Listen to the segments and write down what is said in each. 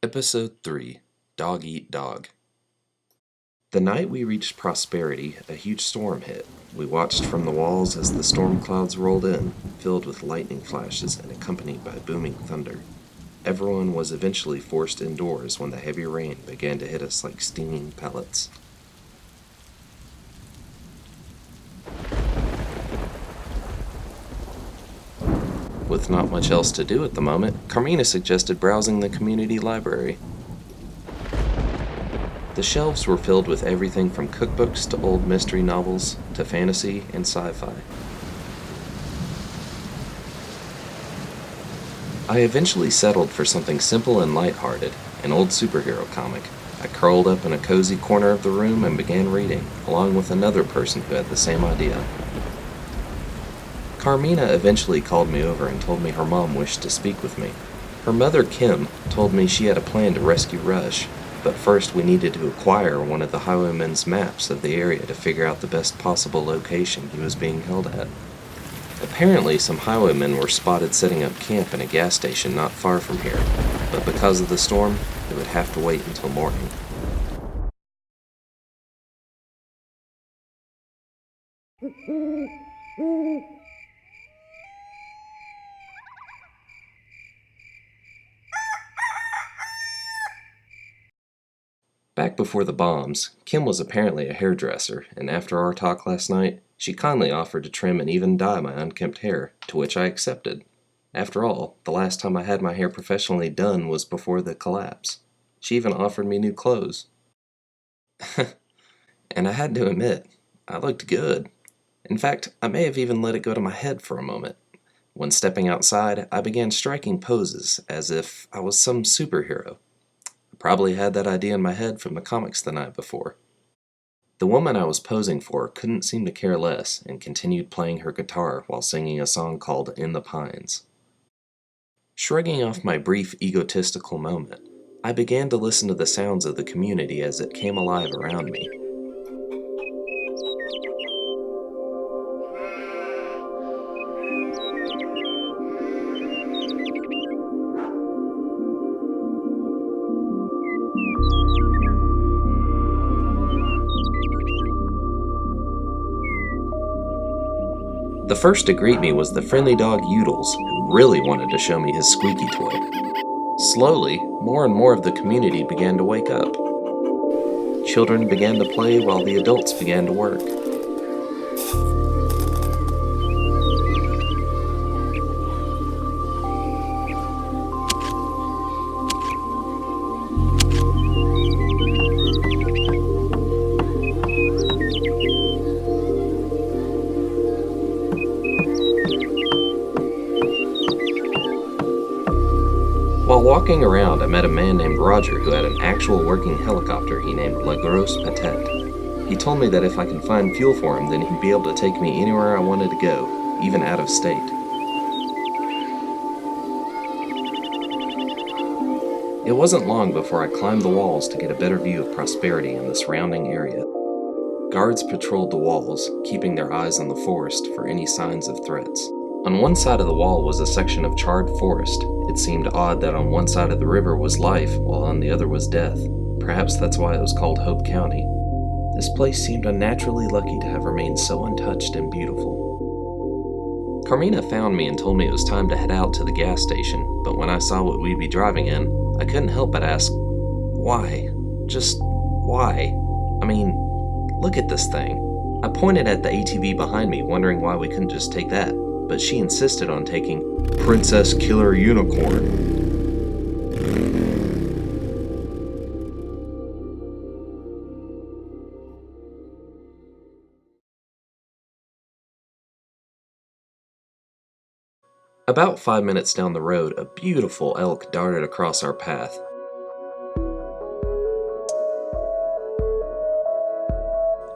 Episode 3 Dog Eat Dog. The night we reached Prosperity, a huge storm hit. We watched from the walls as the storm clouds rolled in, filled with lightning flashes and accompanied by booming thunder. Everyone was eventually forced indoors when the heavy rain began to hit us like stinging pellets. With not much else to do at the moment, Carmina suggested browsing the community library. The shelves were filled with everything from cookbooks to old mystery novels to fantasy and sci-fi. I eventually settled for something simple and lighthearted, an old superhero comic. I curled up in a cozy corner of the room and began reading, along with another person who had the same idea. Carmina eventually called me over and told me her mom wished to speak with me. Her mother, Kim, told me she had a plan to rescue Rush, but first we needed to acquire one of the highwaymen's maps of the area to figure out the best possible location he was being held at. Apparently, some highwaymen were spotted setting up camp in a gas station not far from here, but because of the storm, they would have to wait until morning. Back before the bombs, Kim was apparently a hairdresser, and after our talk last night, she kindly offered to trim and even dye my unkempt hair, to which I accepted. After all, the last time I had my hair professionally done was before the collapse. She even offered me new clothes. And I had to admit, I looked good. In fact, I may have even let it go to my head for a moment. When stepping outside, I began striking poses as if I was some superhero. Probably had that idea in my head from the comics the night before. The woman I was posing for couldn't seem to care less and continued playing her guitar while singing a song called In the Pines. Shrugging off my brief egotistical moment, I began to listen to the sounds of the community as it came alive around me. The first to greet me was the friendly dog Yoodles, who really wanted to show me his squeaky toy. Slowly, more and more of the community began to wake up. Children began to play while the adults began to work. While walking around, I met a man named Roger who had an actual working helicopter he named La Grosse Patate. He told me that if I can find fuel for him, then he'd be able to take me anywhere I wanted to go, even out of state. It wasn't long before I climbed the walls to get a better view of Prosperity and the surrounding area. Guards patrolled the walls, keeping their eyes on the forest for any signs of threats. On one side of the wall was a section of charred forest. It seemed odd that on one side of the river was life, while on the other was death. Perhaps that's why it was called Hope County. This place seemed unnaturally lucky to have remained so untouched and beautiful. Carmina found me and told me it was time to head out to the gas station, but when I saw what we'd be driving in, I couldn't help but ask, why? Just why? I mean, look at this thing. I pointed at the ATV behind me, wondering why we couldn't just take that, but she insisted on taking Princess Killer Unicorn. About 5 minutes down the road, a beautiful elk darted across our path.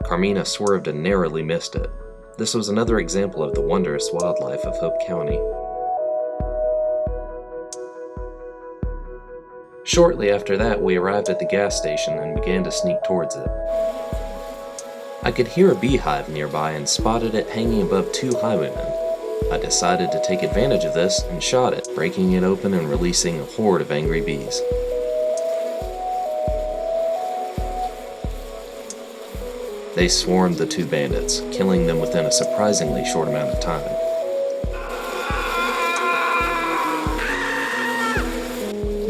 Carmina swerved and narrowly missed it. This was another example of the wondrous wildlife of Hope County. Shortly after that, we arrived at the gas station and began to sneak towards it. I could hear a beehive nearby and spotted it hanging above two highwaymen. I decided to take advantage of this and shot it, breaking it open and releasing a horde of angry bees. They swarmed the two bandits, killing them within a surprisingly short amount of time.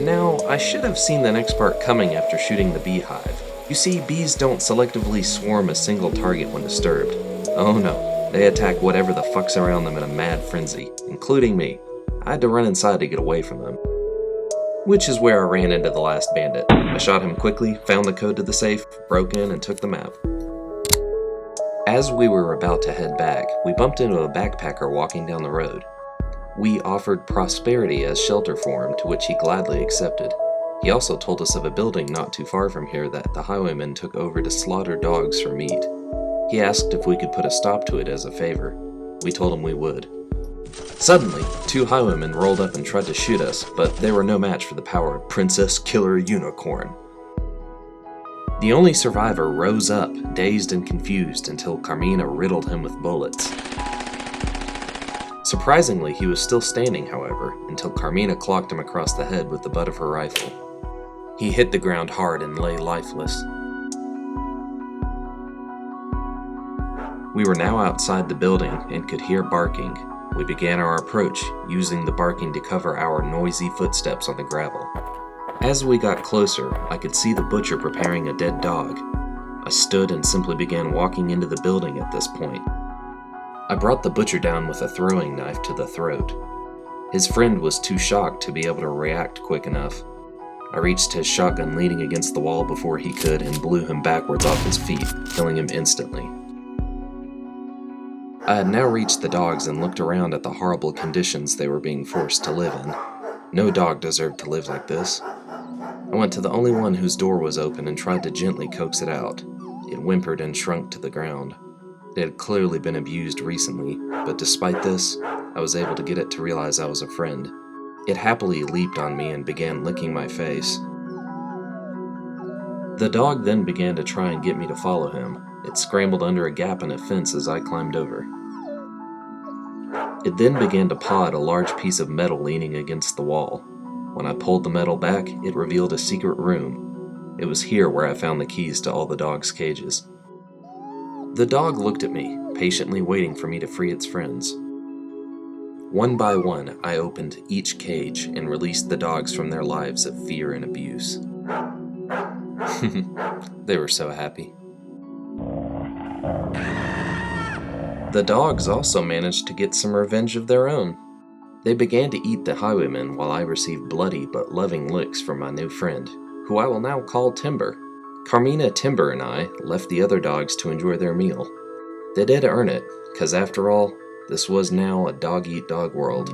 Now, I should have seen the next part coming after shooting the beehive. You see, bees don't selectively swarm a single target when disturbed. Oh no, they attack whatever the fuck's around them in a mad frenzy, including me. I had to run inside to get away from them. Which is where I ran into the last bandit. I shot him quickly, found the code to the safe, broke in, and took the map. As we were about to head back, we bumped into a backpacker walking down the road. We offered Prosperity as shelter for him, to which he gladly accepted. He also told us of a building not too far from here that the highwaymen took over to slaughter dogs for meat. He asked if we could put a stop to it as a favor. We told him we would. Suddenly, two highwaymen rolled up and tried to shoot us, but they were no match for the power of Princess Killer Unicorn. The only survivor rose up, dazed and confused, until Carmina riddled him with bullets. Surprisingly, he was still standing, however, until Carmina clocked him across the head with the butt of her rifle. He hit the ground hard and lay lifeless. We were now outside the building and could hear barking. We began our approach, using the barking to cover our noisy footsteps on the gravel. As we got closer, I could see the butcher preparing a dead dog. I stood and simply began walking into the building at this point. I brought the butcher down with a throwing knife to the throat. His friend was too shocked to be able to react quick enough. I reached his shotgun leaning against the wall before he could and blew him backwards off his feet, killing him instantly. I had now reached the dogs and looked around at the horrible conditions they were being forced to live in. No dog deserved to live like this. I went to the only one whose door was open and tried to gently coax it out. It whimpered and shrunk to the ground. It had clearly been abused recently, but despite this, I was able to get it to realize I was a friend. It happily leaped on me and began licking my face. The dog then began to try and get me to follow him. It scrambled under a gap in a fence as I climbed over. It then began to paw at a large piece of metal leaning against the wall. When I pulled the metal back, it revealed a secret room. It was here where I found the keys to all the dogs' cages. The dog looked at me, patiently waiting for me to free its friends. One by one, I opened each cage and released the dogs from their lives of fear and abuse. They were so happy. The dogs also managed to get some revenge of their own. They began to eat the highwaymen while I received bloody but loving licks from my new friend, who I will now call Timber. Carmina, Timber, and I left the other dogs to enjoy their meal. They did earn it, 'cause after all, this was now a dog-eat-dog world.